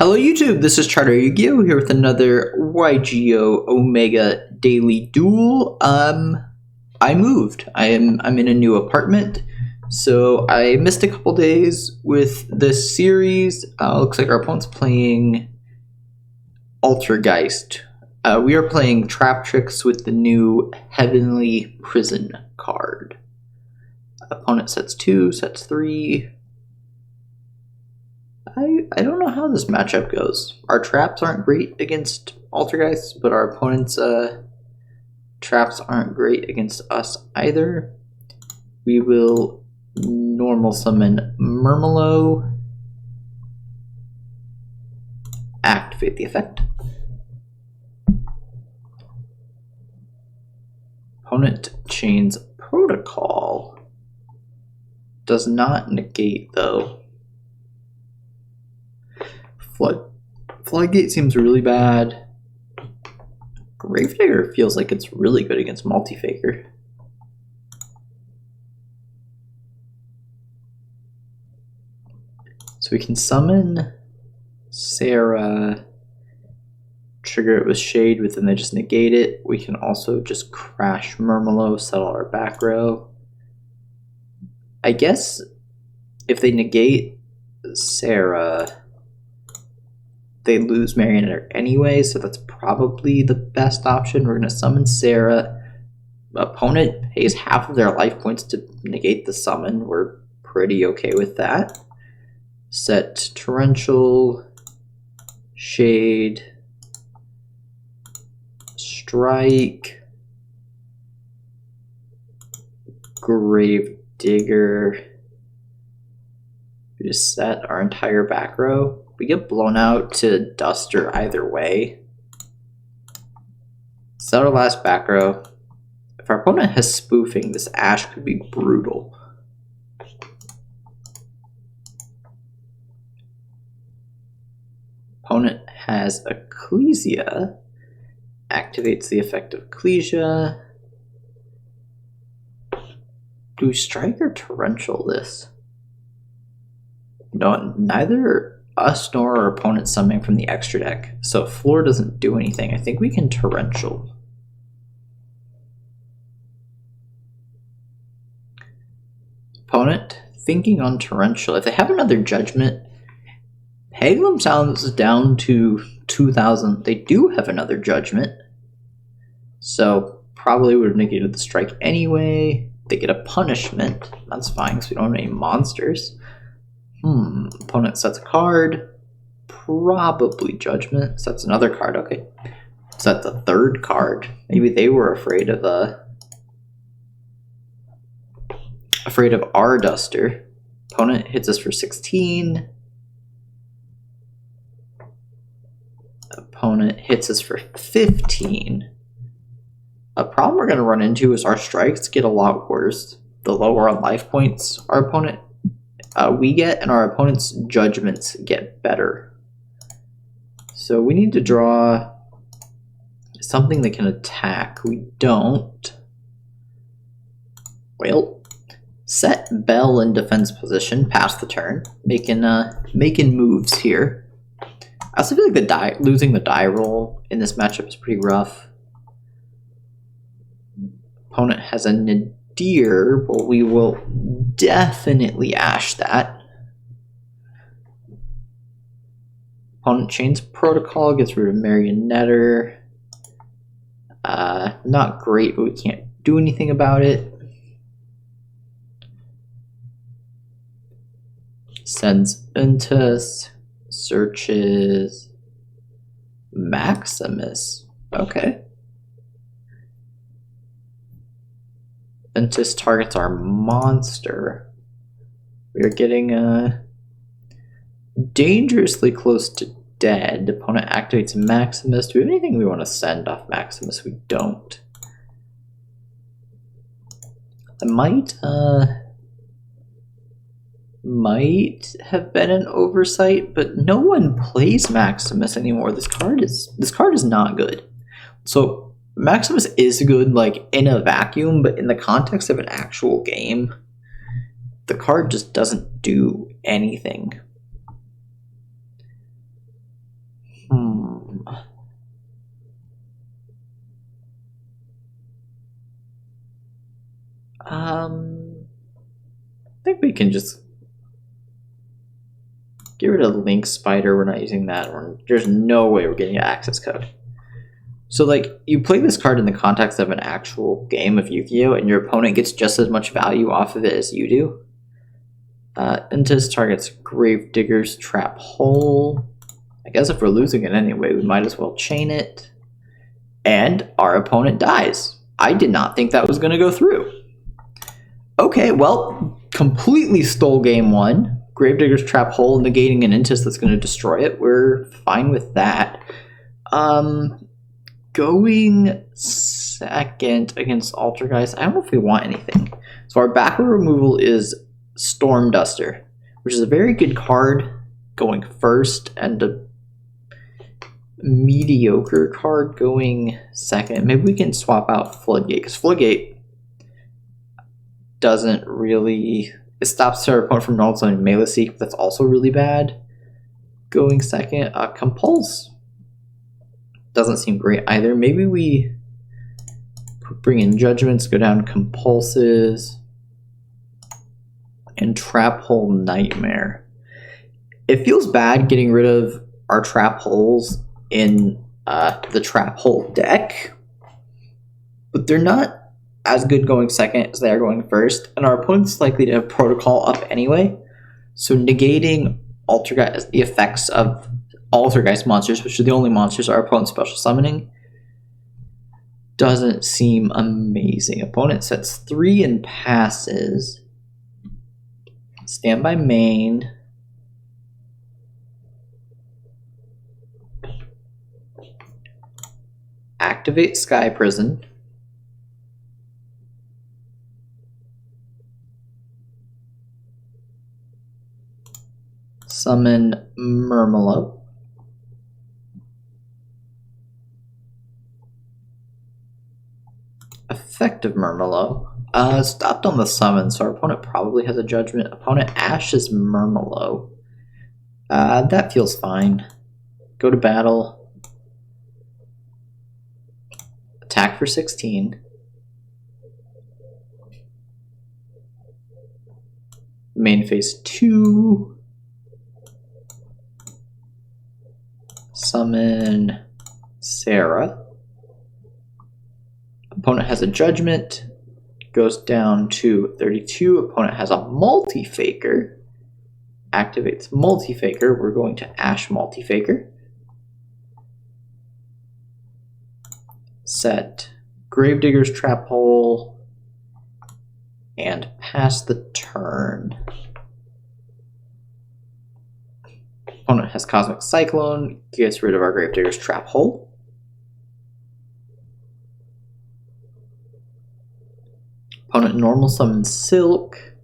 Hello YouTube, this is ChardarYuGiOh here with another YGO Omega Daily Duel. I moved. I'm in a new apartment, so I missed a couple days with this series. Looks like our opponent's playing Altergeist. We are playing Traptrix with the new Heavenly Prison card. Opponent sets 2, sets 3. I don't know how this matchup goes. Our traps aren't great against Altergeist, but our opponent's traps aren't great against us either. We will normal summon Murmelo, activate the effect. Opponent chains Protocol. Does not negate though. Floodgate seems really bad. Gravedigger feels like it's really good against Multifaker. So we can summon Sarah, trigger it with Shade, but then they just negate it. We can also just crash Murmelo, settle our back row. I guess if they negate Sarah, they lose Marionette anyway, so that's probably the best option. We're going to summon Sarah. Opponent pays half of their life points to negate the summon. We're pretty okay with that. Set Torrential, Shade, Strike, Gravedigger. We just set our entire back row. We get blown out to Duster either way. Set our last back row. If our opponent has spoofing, this Ash could be brutal. Opponent has Ecclesia. Activates the effect of Ecclesia. Do we strike or torrential this? No, neither us nor our opponent summoning from the extra deck, so if floor doesn't do anything, I think we can torrential. Opponent thinking on torrential. If they have another judgment, Peglum sounds down to 2,000. They do have another judgment, so probably would have negated the strike anyway. They get a punishment. That's fine because we don't have any monsters. Opponent sets a card, probably Judgment. Sets another card, okay. Sets a third card. Maybe they were afraid of our Duster. Opponent hits us for 16. Opponent hits us for 15. A problem we're going to run into is our strikes get a lot worse the lower on life points our opponent we get, and our opponent's judgments get better. So we need to draw something that can attack. We don't. Well, set Bell in defense position, pass the turn, making moves here. I also feel like losing the die roll in this matchup is pretty rough. Opponent has a Nadir, but we will definitely Ash that. Opponent chains Protocol, gets rid of Marionetter. Not great, but we can't do anything about it. Sends Ventus, searches Maximus. Okay. Ventus targets our monster. We are getting dangerously close to dead. Opponent activates Maximus. Do we have anything we want to send off Maximus? We don't. It might have been an oversight, but no one plays Maximus anymore. This card is not good. So Maximus is good like in a vacuum, but in the context of an actual game, the card just doesn't do anything. I think we can just get rid of Link Spider. We're not using that. There's no way we're getting an access code. So, like, you play this card in the context of an actual game of Yu-Gi-Oh! And your opponent gets just as much value off of it as you do. Intis targets Gravedigger's Trap Hole. I guess if we're losing it anyway, we might as well chain it. And our opponent dies. I did not think that was going to go through. Okay, well, completely stole game one. Gravedigger's Trap Hole negating an Intis that's going to destroy it. We're fine with that. Going second against Altergeist, I don't know if we want anything. So our back row removal is Storm Duster, which is a very good card going first, and a mediocre card going second. Maybe we can swap out Floodgate, because Floodgate doesn't really... It stops our opponent from normal zoning melee seek, but that's also really bad. Going second, Compulse doesn't seem great either. Maybe we bring in Judgments, go down Compulses, and Trap Hole Nightmare. It feels bad getting rid of our Trap Holes in the Trap Hole deck, but they're not as good going second as they are going first, and our opponent's likely to have Protocol up anyway, so negating Altergeist, the effects of Altergeist monsters, which are the only monsters our opponent's special summoning, doesn't seem amazing. Opponent sets 3 and passes. Standby main. Activate Sky Prison. Summon Murmelo. Effective Murmelo. Stopped on the summon, so our opponent probably has a Judgment. Opponent ashes Murmelo. That feels fine. Go to battle. Attack for 16. Main phase 2. Summon Sarah. Opponent has a Judgment. Goes down to 32. Opponent has a Multi-Faker. Activates Multi-Faker. We're going to Ash Multi-Faker. Set Gravedigger's Trap Hole. And pass the turn. Opponent has Cosmic Cyclone. Gets rid of our Gravedigger's Trap Hole. Opponent normal summons Silk.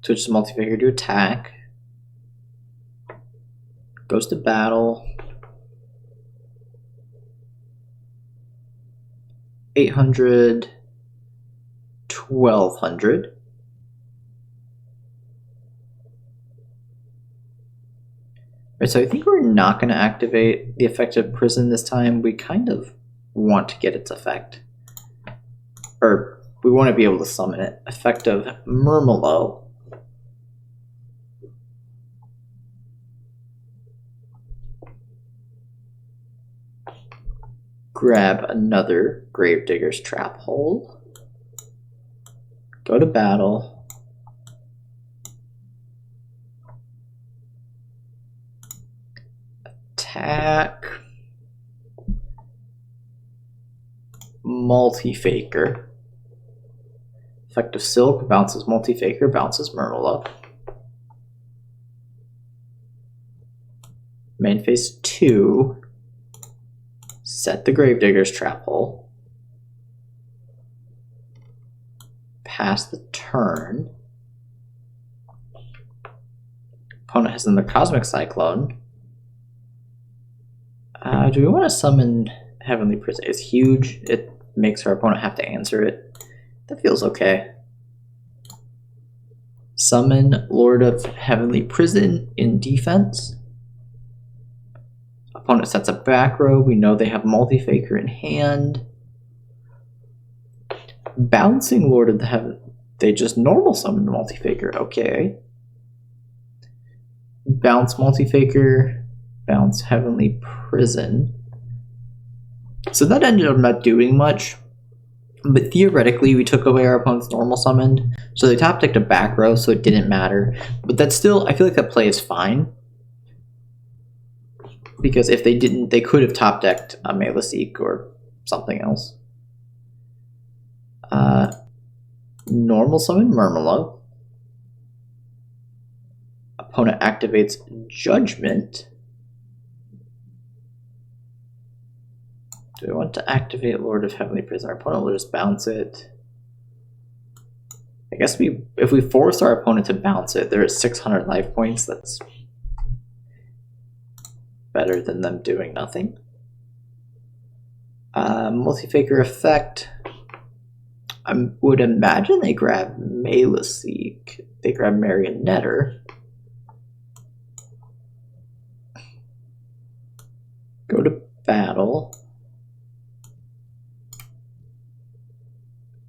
Switches Multi-Figure to attack. Goes to battle. 800. 1200. Right, so I think we're not going to activate the effective prison this time. We kind of want to get its effect. Or we want to be able to summon it. Effective Murmelo. Grab another Gravedigger's Trap Hole. Go to battle. Attack. Multi-Faker. Effective Silk, bounces Multi-Faker, bounces Murmelo. Main phase 2. Set the Gravedigger's Trap Hole. Pass the turn. Opponent has in the Cosmic Cyclone. Do we want to summon Heavenly Prison? It's huge. It makes our opponent have to answer it. That feels okay. Summon Lord of Heavenly Prison in defense. Opponent sets a back row. We know they have Multi-Faker in hand. Bouncing Lord of the Heaven. They just normal summon Multi-Faker. Okay. Bounce Multi-Faker. Bounce Heavenly Prison. So that ended up not doing much. But theoretically, we took away our opponent's normal summoned. So they top decked a back row, so it didn't matter. But that's still, I feel like that play is fine. Because if they didn't, they could have top decked a Maleseek or something else. Normal summon Murmillow. Opponent activates Judgment. Do we want to activate Lord of Heavenly Prison? Our opponent will just bounce it. I guess if we force our opponent to bounce it, they're at 600 life points. That's better than them doing nothing. Multi-Faker effect. I would imagine they grab Maleseek. They grab Marionetter. Go to battle.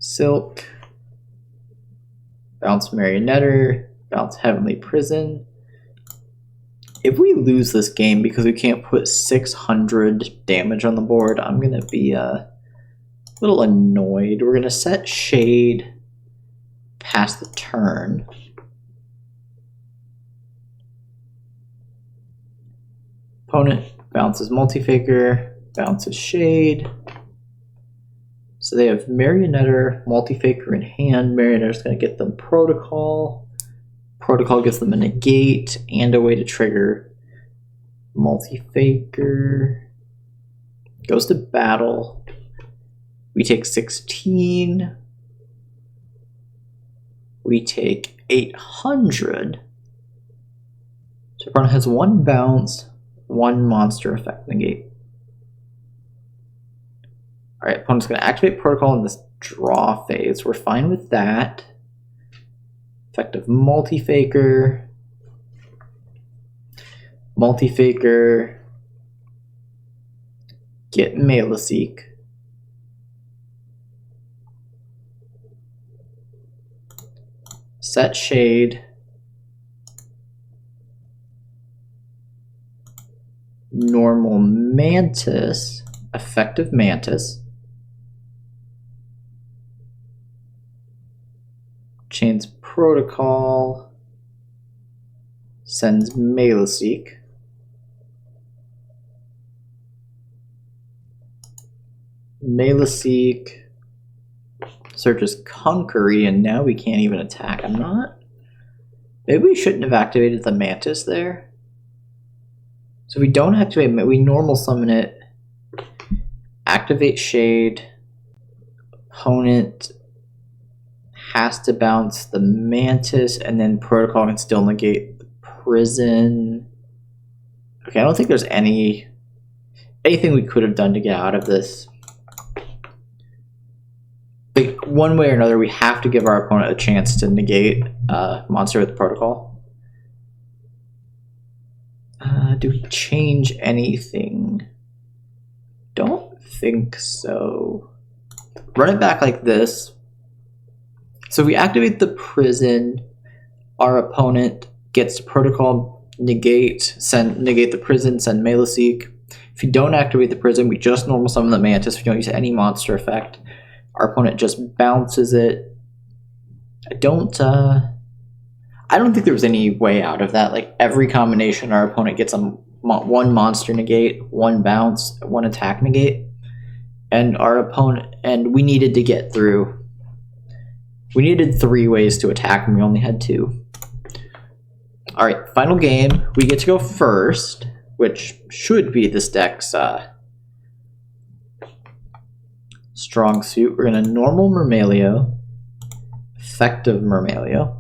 Silk. Bounce Marionetter. Bounce Heavenly Prison. If we lose this game because we can't put 600 damage on the board, I'm going to be a little annoyed. We're going to set Shade past the turn. Opponent bounces Multi-Faker, bounces Shade. So they have Marionetter, Multi-Faker in hand. Marionetter's going to get them Protocol. Protocol gives them a negate and a way to trigger Multi-Faker. Goes to battle. We take 16. We take 800. So opponent has one bounce, one monster effect negate. Alright, opponent's going to activate Protocol in this draw phase. We're fine with that. Effective Multi-Faker. Multi-Faker. Get Maleseek. Set Shade. Normal Mantis. Effective Mantis. Chains Protocol. Sends Maleseek. Maleseek searches Conquery, and now we can't even attack. I'm not. Maybe we shouldn't have activated the Mantis there. So if we don't activate, we normal summon it. Activate Shade. Opponent has to bounce the Mantis, and then Protocol can still negate the Prison. Okay, I don't think there's anything we could have done to get out of this. Like, one way or another, we have to give our opponent a chance to negate monster with Protocol. Do we change anything? Don't think so. Run it back like this. So if we activate the Prison, our opponent gets Protocol, negate the Prison, send Maleseek. If you don't activate the Prison, we just normal summon the Mantis. We don't use any monster effect. Our opponent just bounces it. I don't think there was any way out of that. Like, every combination, our opponent gets one monster negate, one bounce, one attack negate, and we needed to get through. We needed 3 ways to attack, and we only had 2. All right, final game. We get to go first, which should be this deck's strong suit. We're going to normal Murmillow, effective Murmillow.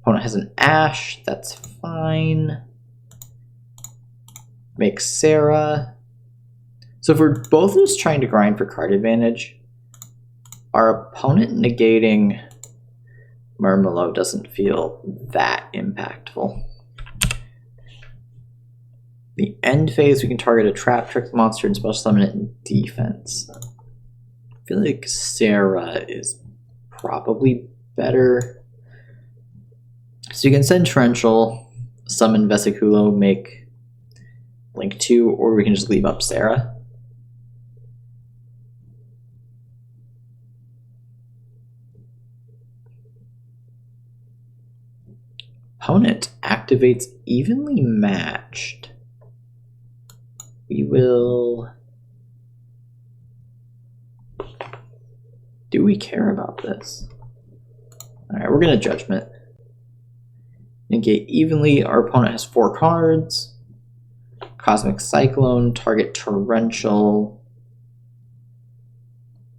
Opponent has an Ash, that's fine. Make Sarah. So if we're both just trying to grind for card advantage, our opponent negating Murmillow doesn't feel that impactful. The end phase, we can target a Traptrix monster and special summon it in defense. I feel like Sarah is probably better. So you can send Torrential, summon Vesiculo, make Link 2, or we can just leave up Sarah. Opponent activates evenly matched. We will... Do we care about this? Alright, we're going to Judgment. Negate evenly. Our opponent has 4 cards. Cosmic Cyclone, target Torrential.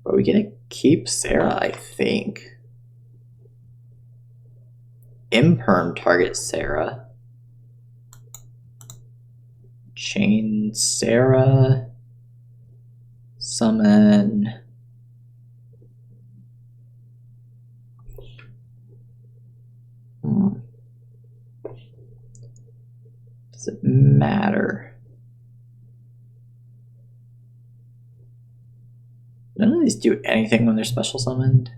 But we get to keep Sarah, I think. Imperm targets Sarah. Chain Sarah. Summon. Does it matter? None of these do anything when they're special summoned.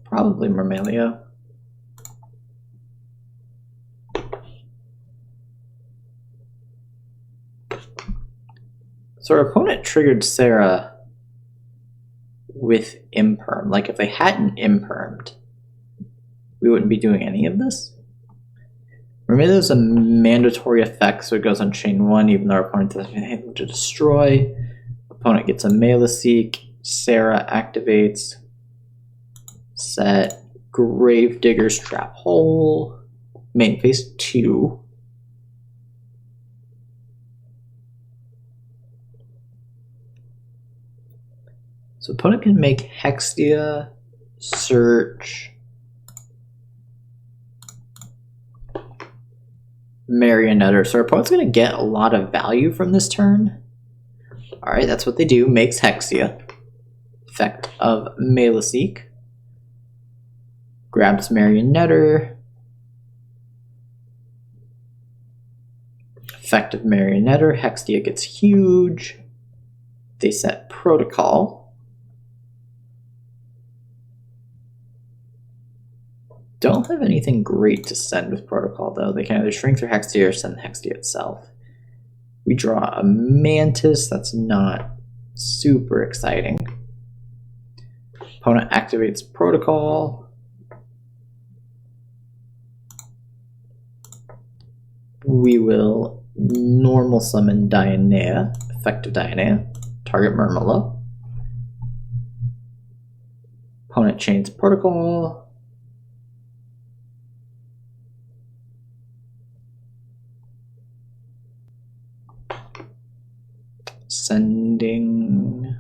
Probably Myrmelio. So our opponent triggered Sarah with Imperm. Like if they hadn't Impermed, we wouldn't be doing any of this. Myrmelio is a mandatory effect, so it goes on chain 1, even though our opponent doesn't have anything to destroy. Opponent gets a Maleseek. Sarah activates. Set Gravedigger's Trap Hole. Main phase 2. So opponent can make Hextia, search, Marionetter. So our opponent's going to get a lot of value from this turn. Alright, that's what they do. Makes Hextia. Effect of Maleseek. Grabs Marionetter. Effect of Marionetter. Hextia gets huge. They set Protocol. Don't have anything great to send with Protocol, though. They can either shrink through Hextia or send Hextia itself. We draw a Mantis. That's not super exciting. Opponent activates Protocol. We will normal summon Dionea, effective Dionea, target Murmillo. Opponent chains Protocol. Sending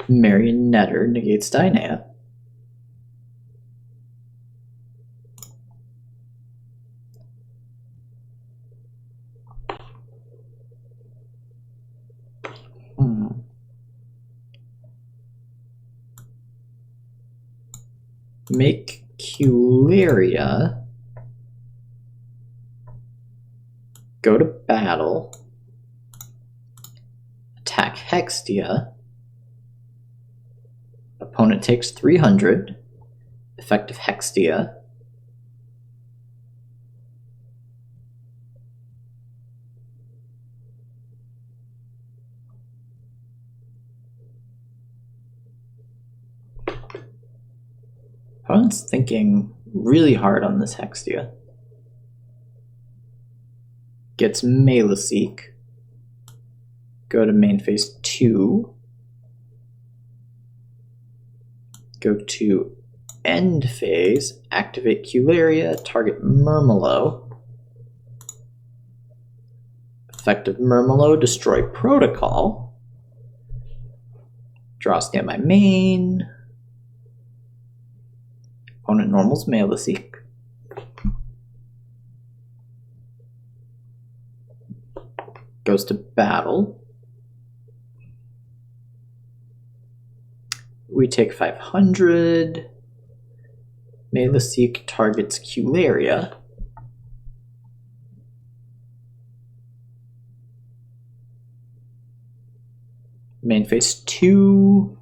Marionetter negates Dionea. Make Cularia go to battle, attack Hextia, opponent takes 300, effective Hextia, opponent's thinking really hard on this Hextia. Gets Maleseek. Go to main phase 2. Go to end phase. Activate Cularia. Target Murmillo. Effective Murmillo. Destroy Protocol. Draw standby main. Opponent normals Maleseek. Goes to battle. We take 500. Maleseek targets Cularia. Main phase 2.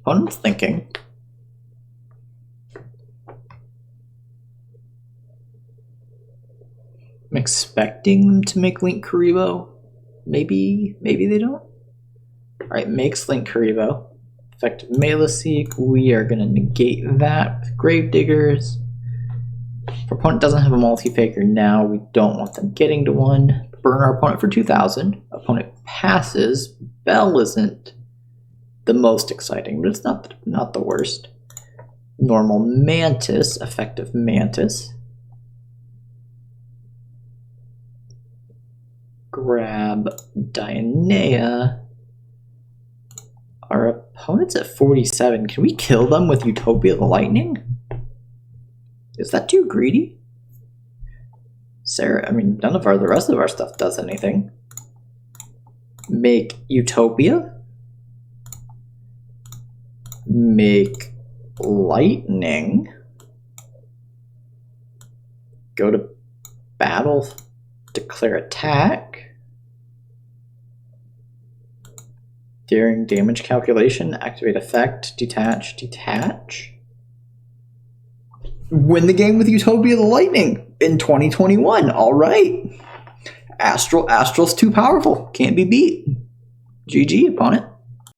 Opponent's thinking. I'm expecting them to make Link Kuriboh. Maybe they don't. Alright, makes Link Kuriboh. Effective Maleseek. We are going to negate that with Gravediggers. If our opponent doesn't have a multi-faker now, we don't want them getting to one. Burn our opponent for 2,000. Opponent passes. Bell isn't the most exciting, but it's not the worst. Normal Mantis, effective Mantis. Grab Dionea. Our opponent's at 47. Can we kill them with Utopia the Lightning? Is that too greedy? Sarah, I mean, none of the rest of our stuff does anything. Make Utopia. Make Lightning. Go to battle. Declare attack. During damage calculation, activate effect, detach. Win the game with Utopia the Lightning in 2021. All right. Astral's too powerful. Can't be beat. GG, opponent.